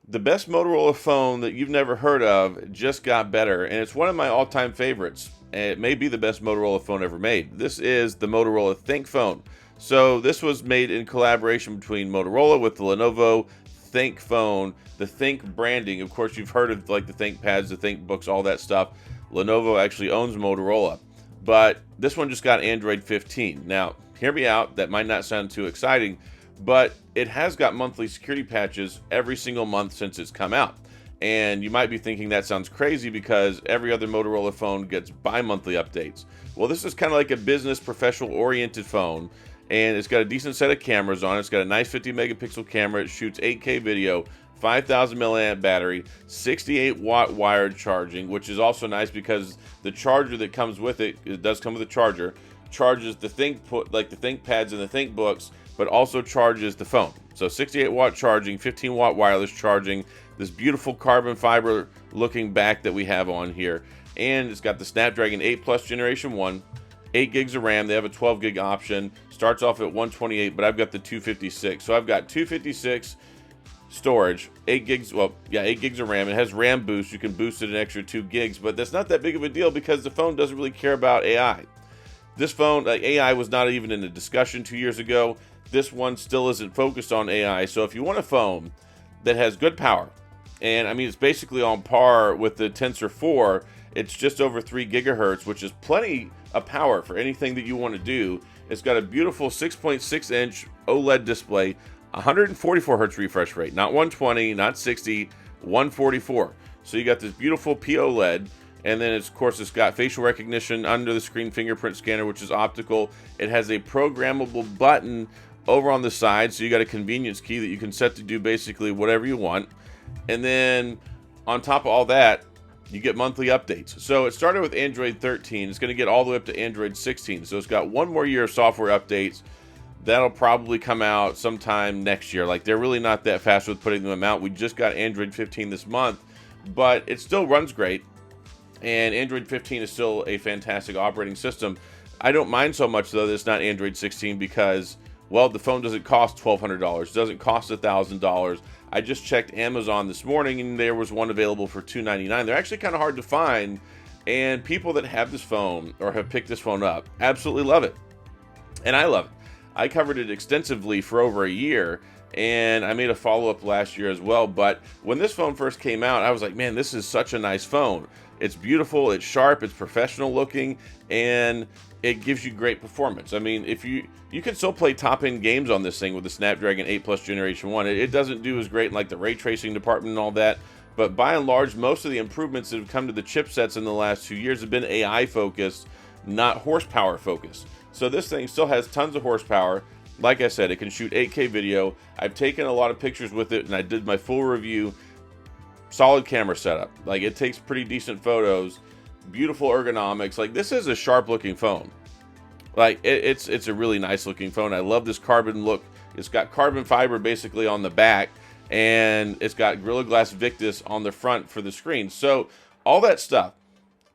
The best Motorola phone that you've never heard of just got better, and it's one of my all-time favorites. And it may be the best Motorola phone ever made. This is the Motorola ThinkPhone. So this was made in collaboration between Motorola with the Lenovo ThinkPhone, the Think branding. Of course, you've heard of like the ThinkPads, the ThinkBooks, all that stuff. Lenovo actually owns Motorola, but this one just got Android 15. Now, hear me out. That might not sound too exciting, but it has got monthly security patches every single month since it's come out. And you might be thinking that sounds crazy because every other Motorola phone gets bi-monthly updates. Well, this is kind of like a business professional oriented phone, and it's got a decent set of cameras on it. It's got a nice 50 megapixel camera. It shoots 8K video, 5,000 milliamp battery, 68 watt wired charging, which is also nice because the charger that comes with it, it does come with a charger, charges the like the ThinkPads and the ThinkBooks, but also charges the phone. So 68 watt charging, 15 watt wireless charging, this beautiful carbon fiber looking back that we have on here. And it's got the Snapdragon 8 Plus Generation 1, 8 gigs of RAM. They have a 12 gig option. Starts off at 128, but I've got the 256. So I've got 256 storage, 8 gigs, well, yeah, 8 gigs of RAM. It has RAM boost. You can boost it an extra 2 gigs, but that's not that big of a deal because the phone doesn't really care about AI. This phone, like AI was not even in the discussion 2 years ago. This one still isn't focused on AI. So if you want a phone that has good power, and I mean, it's basically on par with the Tensor 4, it's just over 3 gigahertz, which is plenty of power for anything that you want to do. It's got a beautiful 6.6 inch OLED display, 144 hertz refresh rate, not 120, not 60, 144. So you got this beautiful POLED. And then, of course, it's got facial recognition under the screen, fingerprint scanner, which is optical. It has a programmable button over on the side, so you got a convenience key that you can set to do basically whatever you want. And then on top of all that, you get monthly updates. So it started with Android 13. It's going to get all the way up to Android 16. So it's got one more year of software updates. That'll probably come out sometime next year. Like, they're really not that fast with putting them out. We just got Android 15 this month, but it still runs great. And Android 15 is still a fantastic operating system. I don't mind so much, though, that it's not Android 16 because, well, the phone doesn't cost $1,200. It doesn't cost $1,000. I just checked Amazon this morning, and there was one available for $299. They're actually kind of hard to find, and people that have this phone or have picked this phone up absolutely love it. And I love it. I covered it extensively for over a year, and I made a follow-up last year as well. But when this phone first came out, I was like, man, this is such a nice phone. It's beautiful, it's sharp, it's professional looking, and it gives you great performance. I mean, if you can still play top-end games on this thing with the Snapdragon 8 Plus Generation 1. It doesn't do as great in like the ray tracing department and all that, but by and large, most of the improvements that have come to the chipsets in the last 2 years have been AI focused, not horsepower focused. So this thing still has tons of horsepower. Like I said, it can shoot 8K video. I've taken a lot of pictures with it, and I did my full review. Solid camera setup. Like, it takes pretty decent photos. Beautiful ergonomics. Like, this is a sharp looking phone. Like, it's a really nice looking phone. I love this carbon look. It's got carbon fiber basically on the back, and it's got Gorilla Glass Victus on the front for the screen. So all that stuff,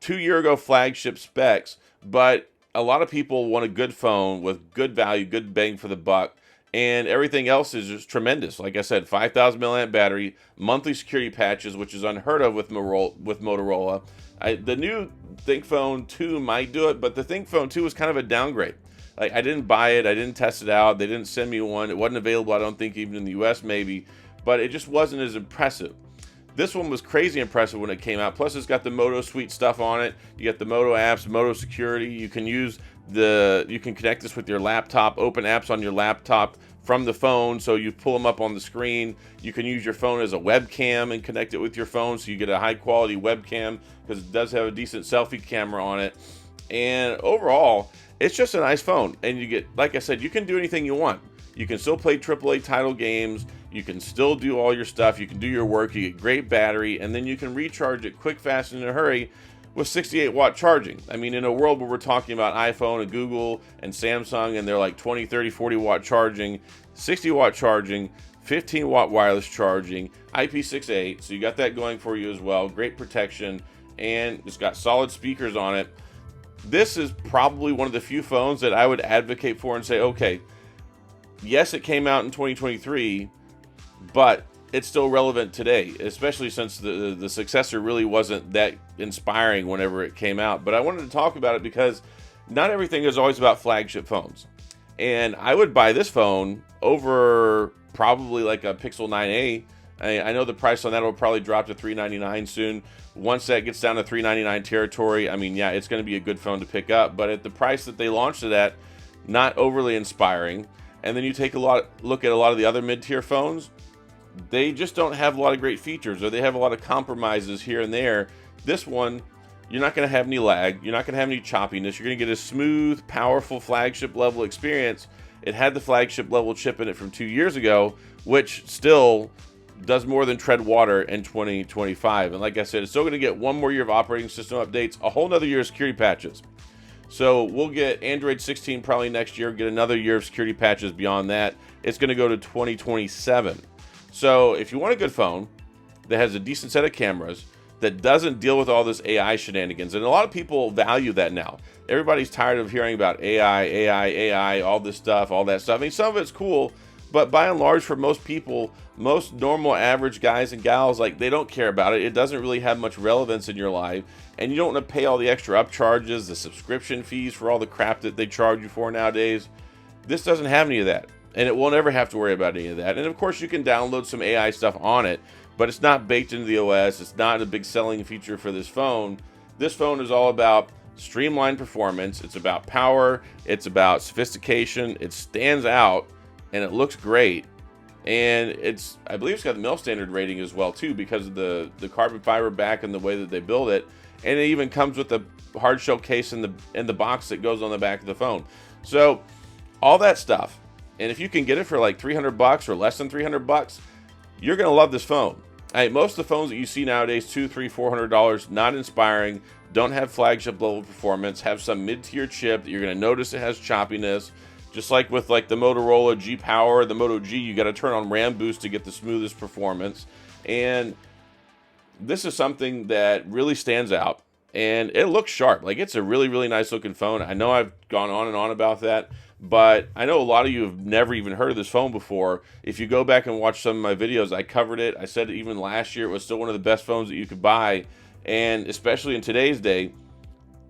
2 year ago flagship specs, but a lot of people want a good phone with good value, good bang for the buck. And everything else is just tremendous. Like I said, 5,000 milliamp battery, monthly security patches, which is unheard of with Motorola. The new ThinkPhone 2 might do it, but the ThinkPhone 2 was kind of a downgrade. Like, I didn't buy it. I didn't test it out. They didn't send me one. It wasn't available, I don't think, even in the US maybe. But it just wasn't as impressive. This one was crazy impressive when it came out. Plus, it's got the Moto Suite stuff on it. You got the Moto apps, Moto Security. You can connect this with your laptop, open apps on your laptop from the phone, so you pull them up on the screen. You can use your phone as a webcam and connect it with your phone, so you get a high quality webcam because it does have a decent selfie camera on it. And overall, it's just a nice phone. And you get, like I said, you can do anything you want. You can still play AAA title games. You can still do all your stuff. You can do your work. You get great battery, and then you can recharge it quick, fast, and in a hurry with 68 watt charging. I mean, in a world where we're talking about iPhone and Google and Samsung, and they're like 20, 30, 40 watt charging, 60 watt charging, 15 watt wireless charging, IP68. So you got that going for you as well. Great protection, and it's got solid speakers on it. This is probably one of the few phones that I would advocate for and say, okay, yes, it came out in 2023, but it's still relevant today, especially since the successor really wasn't that inspiring whenever it came out. But I wanted to talk about it because not everything is always about flagship phones. And I would buy this phone over probably like a Pixel 9a. I know the price on that will probably drop to $399 soon. Once that gets down to $399 territory, I mean, yeah, it's going to be a good phone to pick up. But at the price that they launched it at, not overly inspiring. And then you take a look at a lot of the other mid-tier phones, they just don't have a lot of great features, or they have a lot of compromises here and there. This one, you're not going to have any lag. You're not going to have any choppiness. You're going to get a smooth, powerful flagship level experience. It had the flagship level chip in it from 2 years ago, which still does more than tread water in 2025. And like I said, it's still going to get one more year of operating system updates, a whole nother year of security patches. So we'll get Android 16 probably next year, get another year of security patches beyond that. It's going to go to 2027. So if you want a good phone that has a decent set of cameras, that doesn't deal with all this AI shenanigans, and a lot of people value that now. Everybody's tired of hearing about AI, all this stuff, all that stuff. I mean, some of it's cool, but by and large, for most people, most normal average guys and gals, like, they don't care about it. It doesn't really have much relevance in your life, and you don't want to pay all the extra upcharges, the subscription fees for all the crap that they charge you for nowadays. This doesn't have any of that, and it will never have to worry about any of that. And of course, you can download some AI stuff on it, but it's not baked into the OS. It's not a big selling feature for this phone. This phone is all about streamlined performance. It's about power. It's about sophistication. It stands out, and it looks great. And I believe it's got the mil standard rating as well too, because of the carbon fiber back and the way that they build it. And it even comes with a hard shell case in the box that goes on the back of the phone. So all that stuff. And if you can get it for like $300 or less than $300, you're going to love this phone. Most of the phones that you see nowadays, $200, $300, $400, not inspiring, don't have flagship level performance, have some mid-tier chip that you're going to notice it has choppiness. Just like with like the Motorola G Power, the Moto G, you got to turn on RAM boost to get the smoothest performance. And this is something that really stands out, and it looks sharp. Like, it's a really, really nice looking phone. I know I've gone on and on about that, but I know a lot of you have never even heard of this phone before. If you go back and watch some of my videos, I covered it. I said even last year it was still one of the best phones that you could buy. And especially in today's day,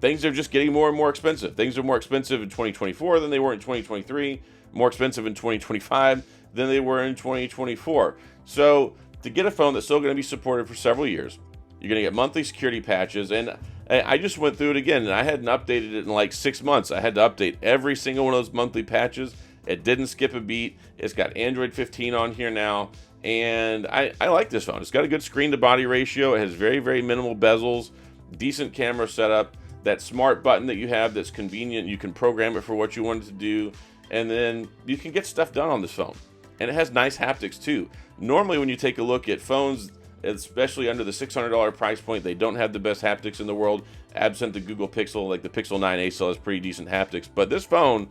things are just getting more and more expensive. Things are more expensive in 2024 than they were in 2023, more expensive in 2025 than they were in 2024. So to get a phone that's still going to be supported for several years, you're going to get monthly security patches. And I just went through it again, and I hadn't updated it in like 6 months. I had to update every single one of those monthly patches. It didn't skip a beat. It's got Android 15 on here now, and I like this phone. It's got a good screen-to-body ratio. It has very, very minimal bezels, decent camera setup, that smart button that you have that's convenient. You can program it for what you want it to do, and then you can get stuff done on this phone. And it has nice haptics too. Normally when you take a look at phones, especially under the $600 price point, they don't have the best haptics in the world, absent the Google Pixel. Like the Pixel 9a still has pretty decent haptics, but this phone,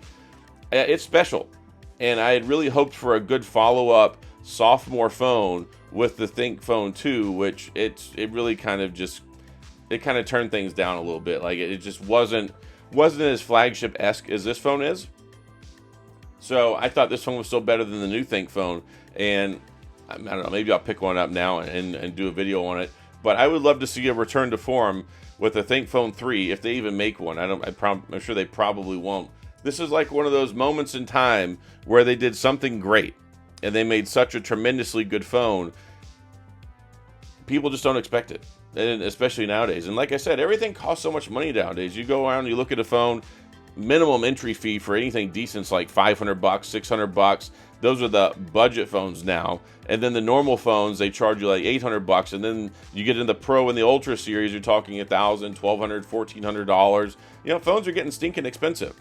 it's special. And I had really hoped for a good follow-up sophomore phone with the ThinkPhone 2, which it really kind of turned things down a little bit. Like it just wasn't as flagship-esque as this phone is. So I thought this phone was still better than the new ThinkPhone, and I don't know, maybe I'll pick one up now and do a video on it. But I would love to see a return to form with the ThinkPhone 3, if they even make one. I'm sure they probably won't. This is like one of those moments in time where they did something great, and they made such a tremendously good phone. People just don't expect it, and especially nowadays. And like I said, everything costs so much money nowadays. You go around, you look at a phone, minimum entry fee for anything decent is like $500, $600. Those are the budget phones now. And then the normal phones, they charge you like $800. And then you get in the Pro and the Ultra series, you're talking $1,000, $1,200, $1,400. You know, phones are getting stinking expensive.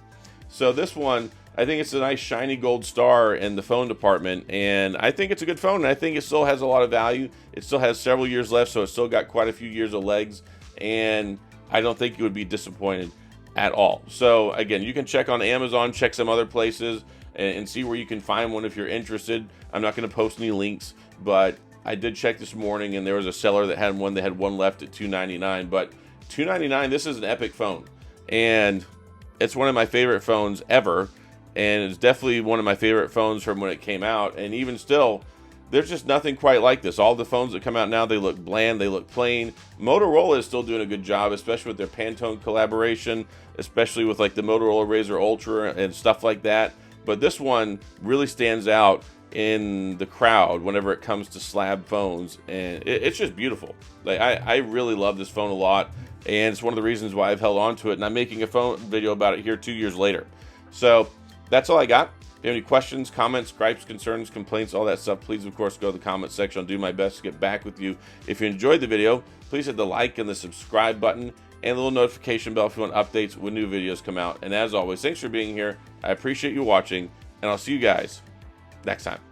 So this one, I think it's a nice shiny gold star in the phone department, and I think it's a good phone, and I think it still has a lot of value. It still has several years left, so it's still got quite a few years of legs, and I don't think you would be disappointed at all. So again, you can check on Amazon, check some other places, and see where you can find one if you're interested. I'm not going to post any links, but I did check this morning, and there was a seller that had one. They had one left at $299, but $299, this is an epic phone, and it's one of my favorite phones ever, and it's definitely one of my favorite phones from when it came out. And even still, there's just nothing quite like this. All the phones that come out now, they look bland, they look plain. Motorola is still doing a good job, especially with their Pantone collaboration, especially with like the Motorola Razr Ultra and stuff like that. But this one really stands out in the crowd whenever it comes to slab phones, and it's just beautiful. Like I really love this phone a lot, and it's one of the reasons why I've held on to it, and I'm making a phone video about it here 2 years later. So that's all I got. If you have any questions, comments, gripes, concerns, complaints, all that stuff, please of course go to the comment section. I'll do my best to get back with you. If you enjoyed the video, please hit the like and the subscribe button and the little notification bell if you want updates when new videos come out. And as always, thanks for being here. I appreciate you watching, and I'll see you guys next time.